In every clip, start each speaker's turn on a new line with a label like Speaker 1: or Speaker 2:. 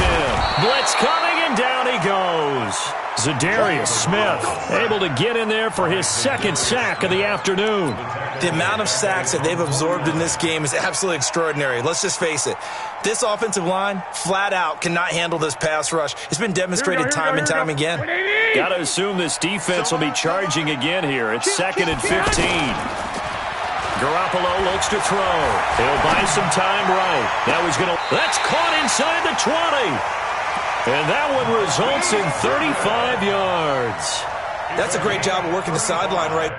Speaker 1: in. Blitz coming, and down he goes. Zadarius Smith able to get in there for his second sack of the afternoon.
Speaker 2: The amount of sacks that they've absorbed in this game is absolutely extraordinary. Let's just face it. This offensive line, flat out, cannot handle this pass rush. It's been demonstrated time and time again.
Speaker 1: Got to assume this defense will be charging again here. It's 2nd and 15. Garoppolo looks to throw. He'll buy some time right. Now he's going to... That's caught inside the 20. And that one results in 35 yards.
Speaker 2: That's a great job of working the sideline right.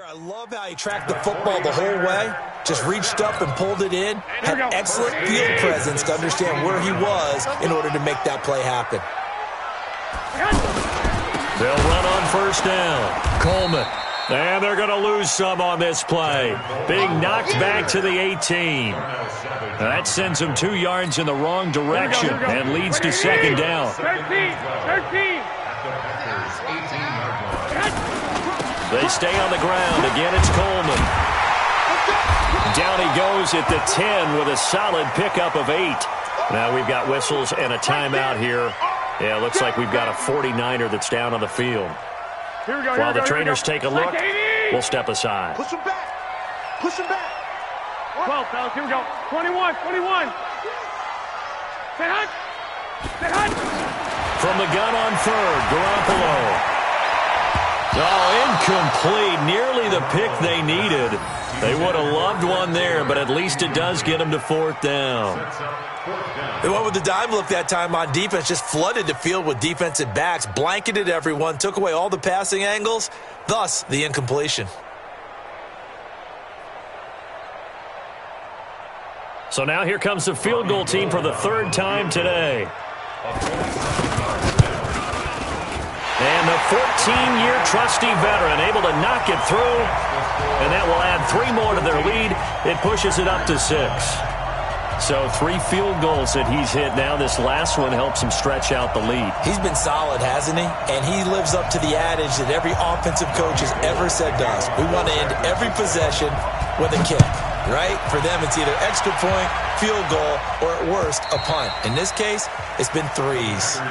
Speaker 2: I love how he tracked the football the whole way, just reached up and pulled it in, had excellent field presence to understand where he was in order to make that play happen.
Speaker 1: They'll run on first down. Coleman. And they're going to lose some on this play. Being knocked back to the 18. That sends them 2 yards in the wrong direction and leads to second down.
Speaker 3: 13.
Speaker 1: They stay on the ground. Again, it's Coleman. Down he goes at the 10 with a solid pickup of 8. Now we've got whistles and a timeout here. Yeah, looks like we've got a 49er that's down on the field. While the trainers take a look, we'll step aside.
Speaker 3: Push him back. Push him back. 12, fellas. Here we go. 21. Stay hot.
Speaker 1: From the gun on third, Garoppolo. Oh, incomplete. Nearly the pick they needed. They would have loved one there, but at least it does get them to 4th down.
Speaker 2: They went with the dime look that time on defense, just flooded the field with defensive backs, blanketed everyone, took away all the passing angles, thus the incompletion.
Speaker 1: So now here comes the field goal team for the 3rd time today. And the 14-year trusty veteran able to knock it through. And that will add 3 more to their lead. It pushes it up to 6. So 3 field goals that he's hit now. This last one helps him stretch out the lead.
Speaker 2: He's been solid, hasn't he? And he lives up to the adage that every offensive coach has ever said to us. We want to end every possession with a kick, right? For them, it's either extra point, field goal, or at worst, a punt. In this case, it's been 3s.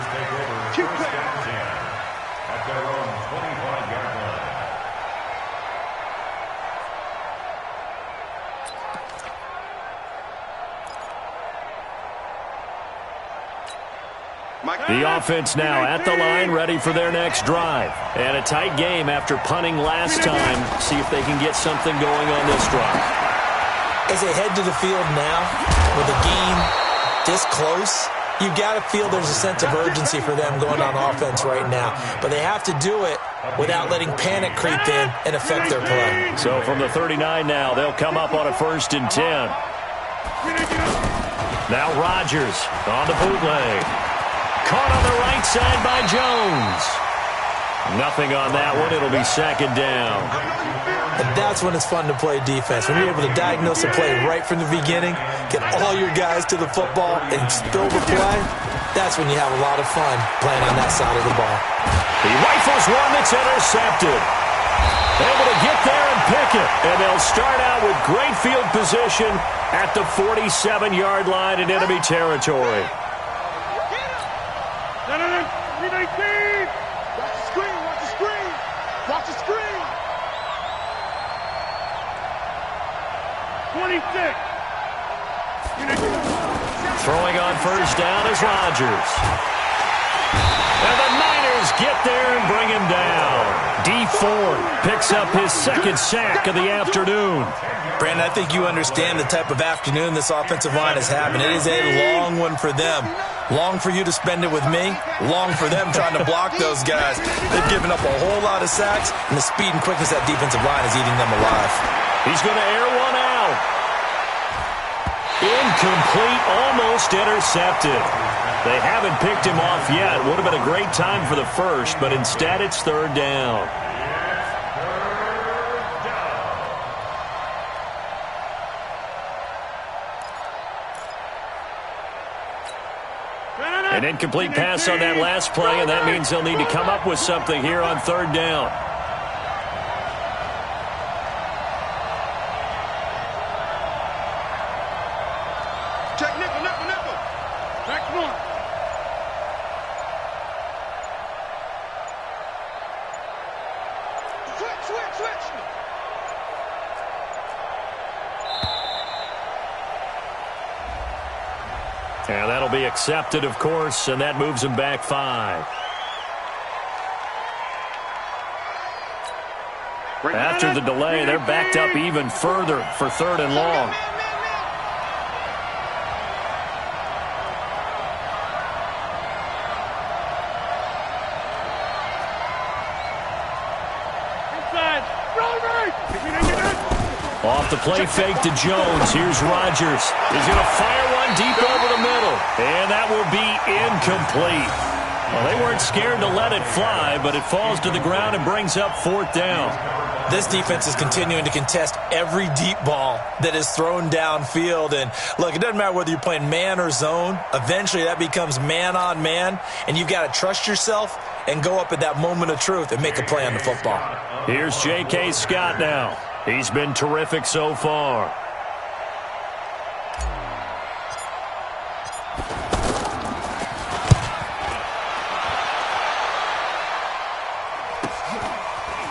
Speaker 1: The offense now at the line, ready for their next drive. And a tight game after punting last time. See if they can get something going on this drive.
Speaker 2: As they head to the field now, with the game this close, you've got to feel there's a sense of urgency for them going on offense right now. But they have to do it without letting panic creep in and affect their play.
Speaker 1: So from the 39 now, they'll come up on a 1st and 10. Now Rodgers on the bootleg. Caught on the right side by Jones. Nothing on that one. It'll be 2nd down.
Speaker 2: And that's when it's fun to play defense. When you're able to diagnose a play right from the beginning, get all your guys to the football, and spill the play, that's when you have a lot of fun playing on that side of the ball.
Speaker 1: He rifles one that's intercepted. Able to get there and pick it. And they'll start out with great field position at the 47-yard line in enemy territory.
Speaker 3: No. 319. Watch the screen. Watch the screen. 26.
Speaker 1: Throwing on first down is Rodgers. And the Niners get there and bring him down. D Ford picks up his 2nd sack of the afternoon.
Speaker 2: Brandon, I think you understand the type of afternoon this offensive line is having. It is a long one for them. Long for you to spend it with me. Long for them trying to block those guys. They've given up a whole lot of sacks, and the speed and quickness of that defensive line is eating them alive.
Speaker 1: He's going to air one out. Incomplete, almost intercepted. They haven't picked him off yet. Would have been a great time for the first, but instead it's third down. An incomplete pass on that last play, and that means they'll need to come up with something here on third down.
Speaker 3: Check nickel. Next one. Switch.
Speaker 1: And that'll be accepted, of course, and that moves him back 5. After the delay, they're backed up even further for third and long. Off the play fake to Jones. Here's Rodgers. He's going to fire one deep over the middle. And that will be incomplete. Well, they weren't scared to let it fly, but it falls to the ground and brings up fourth down.
Speaker 2: This defense is continuing to contest every deep ball that is thrown downfield. And, look, it doesn't matter whether you're playing man or zone. Eventually that becomes man on man, and you've got to trust yourself and go up at that moment of truth and make a play on the football.
Speaker 1: Here's J.K. Scott now. He's been terrific so far.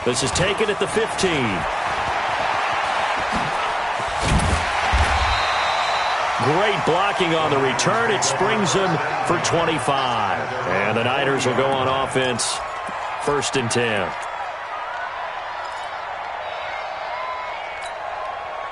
Speaker 1: This is taken at the 15. Great blocking on the return. It springs him for 25. And the Niners will go on offense. 1st and 10.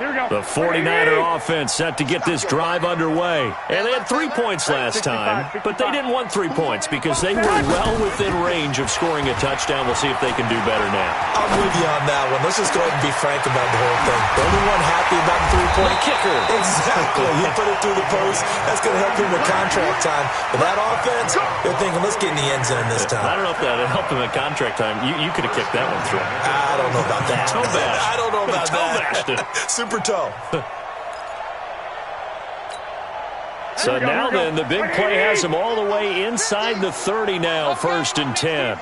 Speaker 1: The 49er offense set to get this drive underway. And they had 3 points last time, but they didn't want 3 points because they were well within range of scoring a touchdown. We'll see if they can do better now.
Speaker 2: I'm with you on that one. Let's just go ahead and be frank about the whole thing. The only one happy about the 3-point
Speaker 1: kicker.
Speaker 2: Exactly. He put it through the post. That's going to help him with contract time. But that offense, they're thinking, let's get in the end zone this time.
Speaker 1: I don't know if that helped him at contract time. You could have kicked that one through.
Speaker 2: I don't know about that.
Speaker 1: Toe bash.
Speaker 2: I don't know about
Speaker 1: that.
Speaker 2: Super toe.
Speaker 1: So now then, the big play has him all the way inside the 30 now, 1st and 10.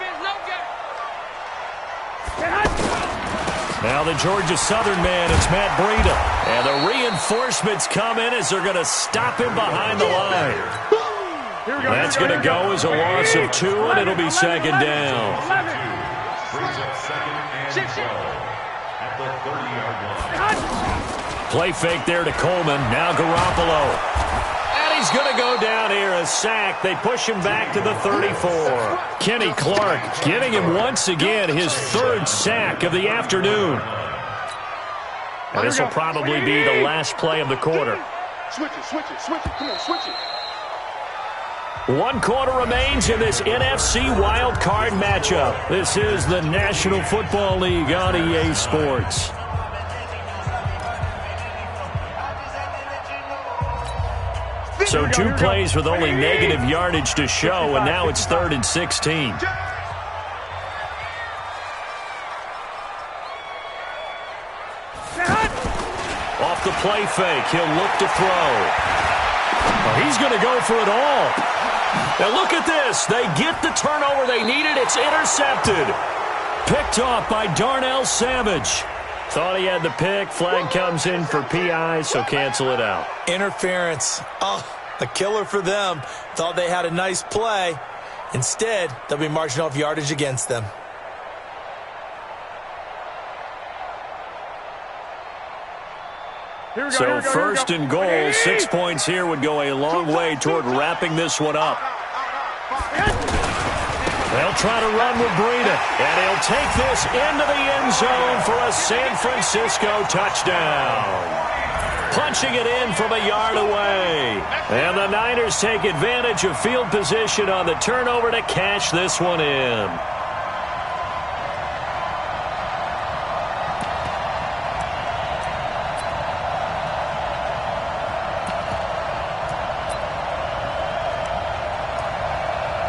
Speaker 1: Now the Georgia Southern man, it's Matt Breida. And the reinforcements come in as they're going to stop him behind the line. That's going to go as a loss of 2, and it'll be 2nd down. Play fake there to Coleman. Now Garoppolo. And he's going to go down here, a sack. They push him back to the 34. Kenny Clark getting him once again his 3rd sack of the afternoon. And this will probably be the last play of the quarter.
Speaker 3: Switch it. Come on, switch it.
Speaker 1: 1 quarter remains in this NFC wild card matchup. This is the National Football League on EA Sports. So 2 plays with only negative yardage to show, and now it's 3rd and 16. Off the play fake, he'll look to throw. Oh, he's going to go for it all. Now look at this. They get the turnover they needed. It's intercepted. Picked off by Darnell Savage. Thought he had the pick. Flag comes in for PI, so cancel it out.
Speaker 2: Interference. Oh, a killer for them. Thought they had a nice play. Instead, they'll be marching off yardage against them.
Speaker 1: So 1st and goal, 6 points here would go a long way toward wrapping this one up. They'll try to run with Breida, and he'll take this into the end zone for a San Francisco touchdown. Punching it in from a yard away. And the Niners take advantage of field position on the turnover to cash this one in.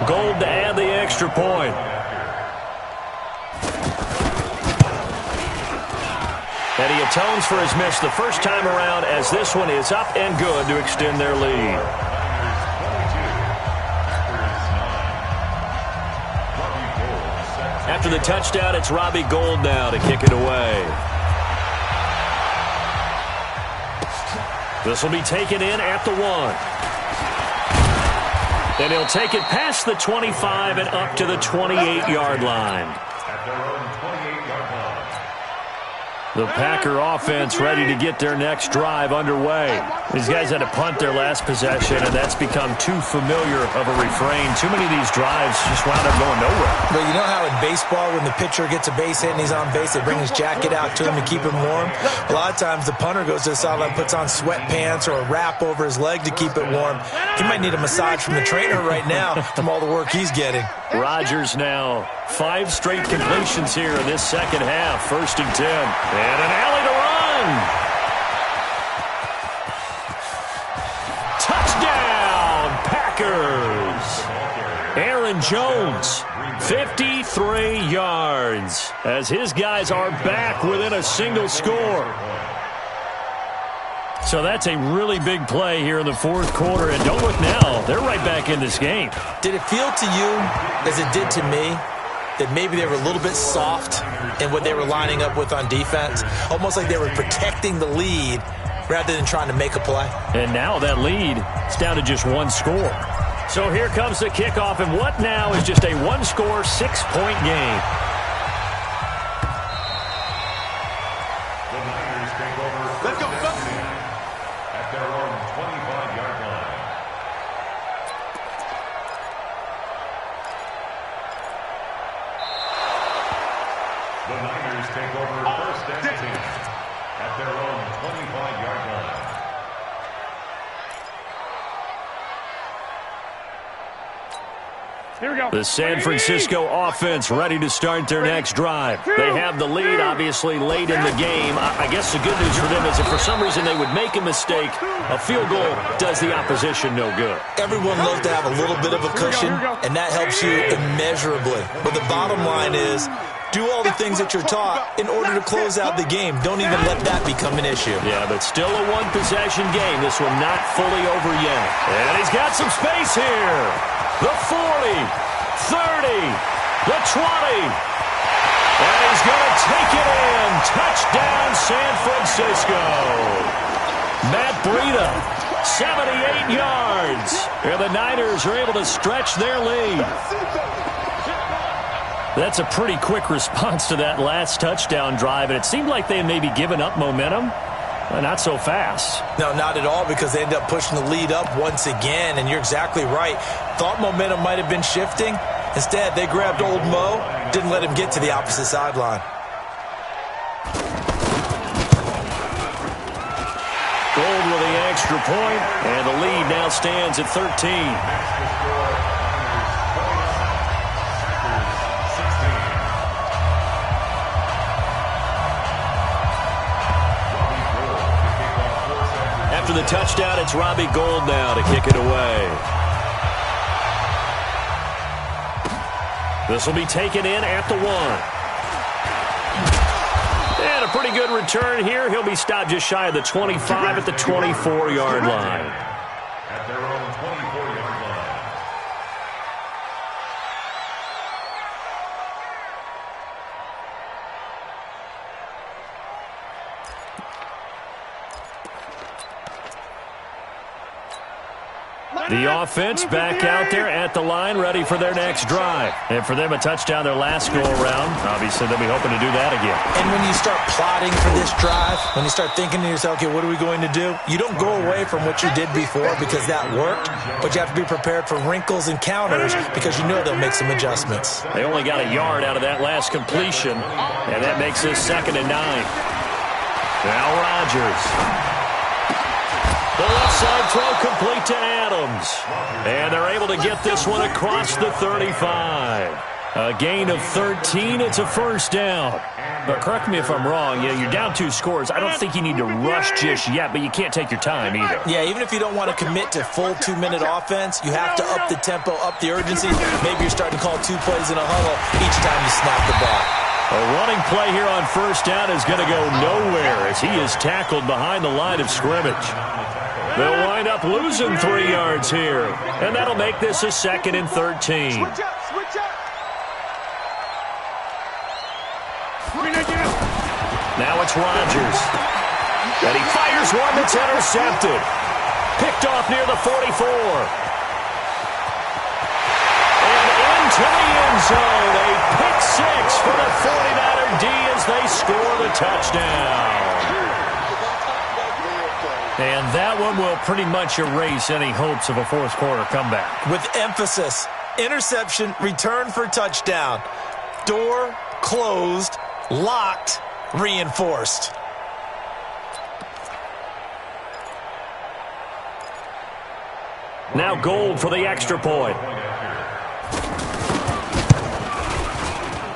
Speaker 1: Gold to add the extra point. And he atones for his miss the first time around, as this one is up and good to extend their lead. After the touchdown, it's Robbie Gould now to kick it away. This will be taken in at the 1. And he'll take it past the 25 and up to the 28-yard line. The Packer offense ready to get their next drive underway. These guys had to punt their last possession, and that's become too familiar of a refrain. Too many of these drives just wound up going nowhere.
Speaker 2: But you know how in baseball, when the pitcher gets a base hit and he's on base, they bring his jacket out to him to keep him warm? A lot of times the punter goes to the sideline, puts on sweatpants or a wrap over his leg to keep it warm. He might need a massage from the trainer right now from all the work he's getting.
Speaker 1: Rodgers now 5 straight completions here in this second half. 1st and 10. And an alley to run. Touchdown, Packers. Aaron Jones, 53 yards, as his guys are back within a single score. So that's a really big play here in the 4th quarter. And don't look now, they're right back in this game.
Speaker 2: Did it feel to you, as it did to me, that maybe they were a little bit soft in what they were lining up with on defense? Almost like they were protecting the lead rather than trying to make a play.
Speaker 1: And now that lead is down to just 1 score. So here comes the kickoff, and what now is just a 1-score, 6-point game.
Speaker 3: Let's go.
Speaker 4: At their own 25-yard line. The Niners take over 1st and 10 at their own 25-yard line.
Speaker 3: Here we go.
Speaker 1: The San Francisco offense ready to start their next drive. They have the lead, obviously, late in the game. I guess the good news for them is if for some reason they would make a mistake, a field goal does the opposition no good.
Speaker 2: Everyone loves to have a little bit of a cushion, and that helps you immeasurably. But the bottom line is, do all the things that you're taught in order to close out the game. Don't even let that become an issue.
Speaker 1: Yeah, but still a 1-possession game. This one not fully over yet. And he's got some space here. The 40, 30, the 20. And he's going to take it in. Touchdown, San Francisco. Matt Breida, 78 yards. And the Niners are able to stretch their lead. That's a pretty quick response to that last touchdown drive, and it seemed like they had maybe given up momentum. Not so fast.
Speaker 2: No, not at all, because they end up pushing the lead up once again, and you're exactly right. Thought momentum might have been shifting. Instead, they grabbed old Mo, didn't let him get to the opposite sideline.
Speaker 1: Gold with the extra point, and the lead now stands at 13. After the touchdown, it's Robbie Gould now to kick it away. This will be taken in at the 1. And a pretty good return here. He'll be stopped just shy of the 25 at the 24-yard line.
Speaker 4: At their own 24-yard line.
Speaker 1: The offense back out there at the line, ready for their next drive. And for them, a touchdown their last go-around. Obviously, they'll be hoping to do that again.
Speaker 2: And when you start plotting for this drive, when you start thinking to yourself, okay, what are we going to do? You don't go away from what you did before because that worked, but you have to be prepared for wrinkles and counters because you know they'll make some adjustments.
Speaker 1: They only got a yard out of that last completion, and that makes this 2nd and 9. Now Rodgers. The left side throw complete to Adams. And they're able to get this one across the 35. A gain of 13. It's a first down. But correct me if I'm wrong. Yeah, you're down 2 scores. I don't think you need to rush just yet, but you can't take your time either.
Speaker 2: Yeah, even if you don't want to commit to full 2-minute offense, you have to up the tempo, up the urgency. Maybe you're starting to call 2 plays in a huddle each time you snap the ball.
Speaker 1: A running play here on first down is going to go nowhere as he is tackled behind the line of scrimmage. They'll wind up losing 3 yards here, and that'll make this a 2nd and 13.
Speaker 3: Switch up, switch up.
Speaker 1: Now it's Rodgers. And he fires one that's intercepted. Picked off near the 44. And into the end zone. A pick 6 for the 49er D as they score the touchdown. And that one will pretty much erase any hopes of a fourth quarter comeback.
Speaker 2: With emphasis, interception, return for touchdown. Door closed, locked, reinforced.
Speaker 1: Now Gold for the extra point.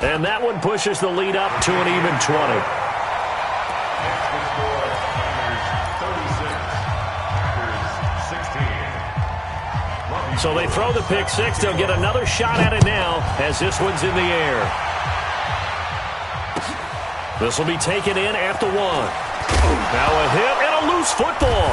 Speaker 1: And that one pushes the lead up to an even 20. So they throw the pick 6. They'll get another shot at it now as this one's in the air. This will be taken in at the 1. Now a hit and a loose football.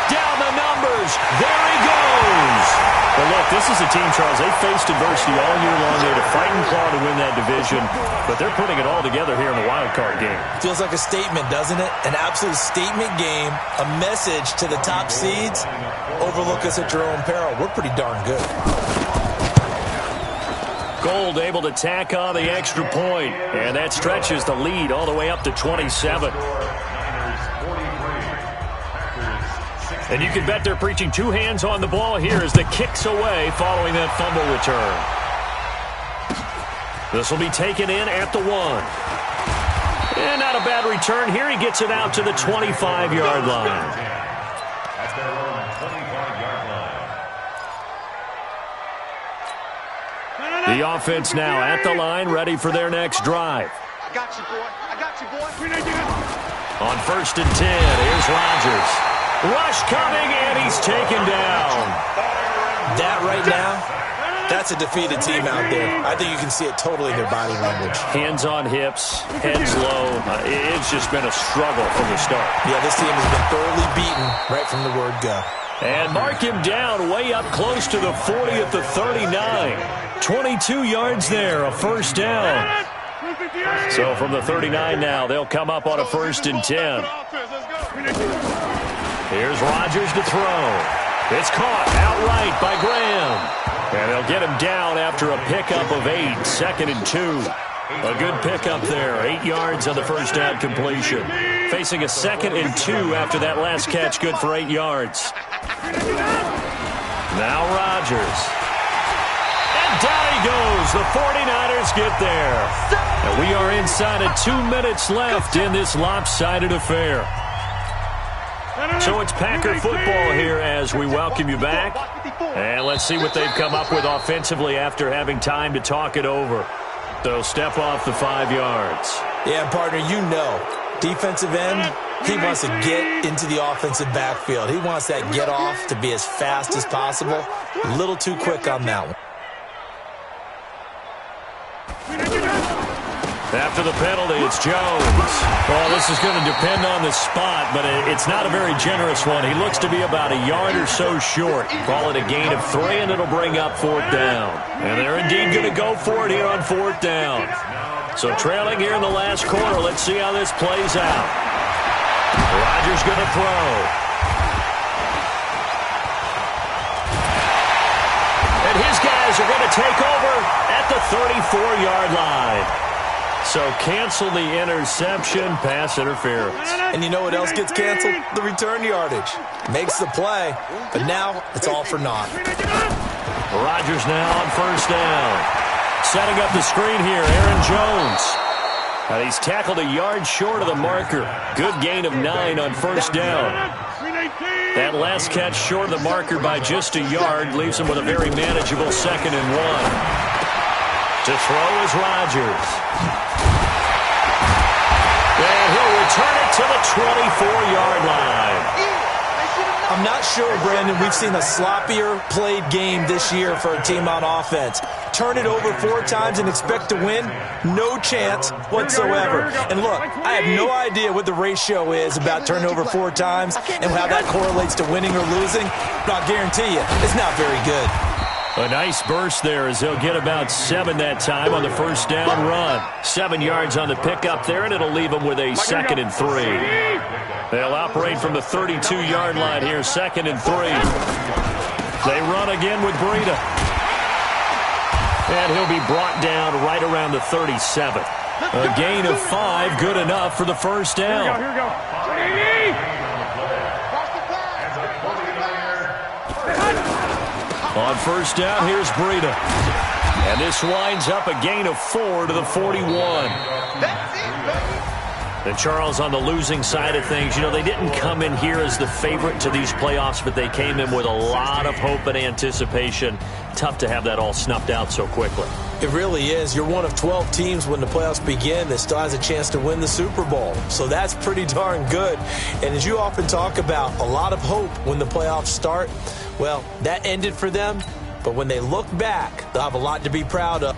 Speaker 1: Down the numbers. There he goes. Well, look, this is a team, Charles. They faced adversity all year long. They're to fight and claw to win that division, but they're putting it all together here in the wild card game.
Speaker 2: Feels like a statement, doesn't it? An absolute statement game, a message to the top seeds. Overlook us at your own peril. We're pretty darn good.
Speaker 1: Gold able to tack on the extra point, and that stretches the lead all the way up to 27. And you can bet they're preaching 2 hands on the ball here as the kick's away following that fumble return. This will be taken in at the 1. And not a bad return here. He gets it out to the 25-yard line.
Speaker 4: At their own 25-yard line.
Speaker 1: The offense now at the line, ready for their next drive.
Speaker 3: I got you, boy. I got you, boy.
Speaker 1: On 1st and 10, here's Rodgers. Rush coming, and he's taken down.
Speaker 2: That right now, that's a defeated team out there. I think you can see it totally in their body language.
Speaker 1: Hands on hips, heads low. It's just been a struggle from the start.
Speaker 2: Yeah, this team has been thoroughly beaten right from the word go.
Speaker 1: And mark him down way up close to the 40 at the 39. 22 yards there, a first down. So from the 39 now, they'll come up on a 1st and 10. Here's Rodgers to throw. It's caught outright by Graham. And they'll get him down after a pickup of 8, 2nd and 2. A good pickup there, 8 yards on the first down completion. Facing a 2nd and 2 after that last catch, good for 8 yards. Now Rodgers. And down he goes. The 49ers get there. And we are inside of 2 minutes left in this lopsided affair. So it's Packer football here as we welcome you back. And let's see what they've come up with offensively after having time to talk it over. So step off the 5 yards.
Speaker 2: Yeah, partner, you know, defensive end, he wants to get into the offensive backfield. He wants that get off to be as fast as possible. A little too quick on that one.
Speaker 1: After the penalty, it's Jones. Well, this is going to depend on the spot, but it's not a very generous one. He looks to be about a yard or so short. Call it a gain of 3, and it'll bring up 4th down. And they're indeed going to go for it here on 4th down. So trailing here in the last quarter, let's see how this plays out. Rodgers going to throw. And his guys are going to take over at the 34-yard line. So cancel the interception, pass interference.
Speaker 2: And you know what else gets canceled? The return yardage. Makes the play, but now it's all for naught.
Speaker 1: Rodgers now on 1st down. Setting up the screen here, Aaron Jones. And he's tackled a yard short of the marker. Good gain of 9 on 1st down. That last catch short of the marker by just a yard leaves him with a very manageable 2nd and 1. To throw is Rodgers. And he'll return it to the 24-yard line.
Speaker 2: I'm not sure, Brandon, we've seen a sloppier played game this year for a team on offense. Turn it over 4 times and expect to win? No chance whatsoever. And look, I have no idea what the ratio is about turning over 4 times and how that correlates to winning or losing, but I'll guarantee you, it's not very good.
Speaker 1: A nice burst there as they'll get about 7 that time on the first down run. 7 yards on the pickup there, and it'll leave them with a 2nd and 3. They'll operate from the 32-yard line here, 2nd and 3. They run again with Breida. And he'll be brought down right around the 37. A gain of 5, good enough for the first down.
Speaker 3: Here we go.
Speaker 1: On first down, here's Breida. And this winds up a gain of 4 to the 41. And Charles, on the losing side of things, you know, they didn't come in here as the favorite to these playoffs, but they came in with a lot of hope and anticipation. Tough to have that all snuffed out so quickly.
Speaker 2: It really is. You're one of 12 teams when the playoffs begin that still has a chance to win the Super Bowl. So that's pretty darn good. And as you often talk about, a lot of hope when the playoffs start. Well, that ended for them. But when they look back, they'll have a lot to be proud of.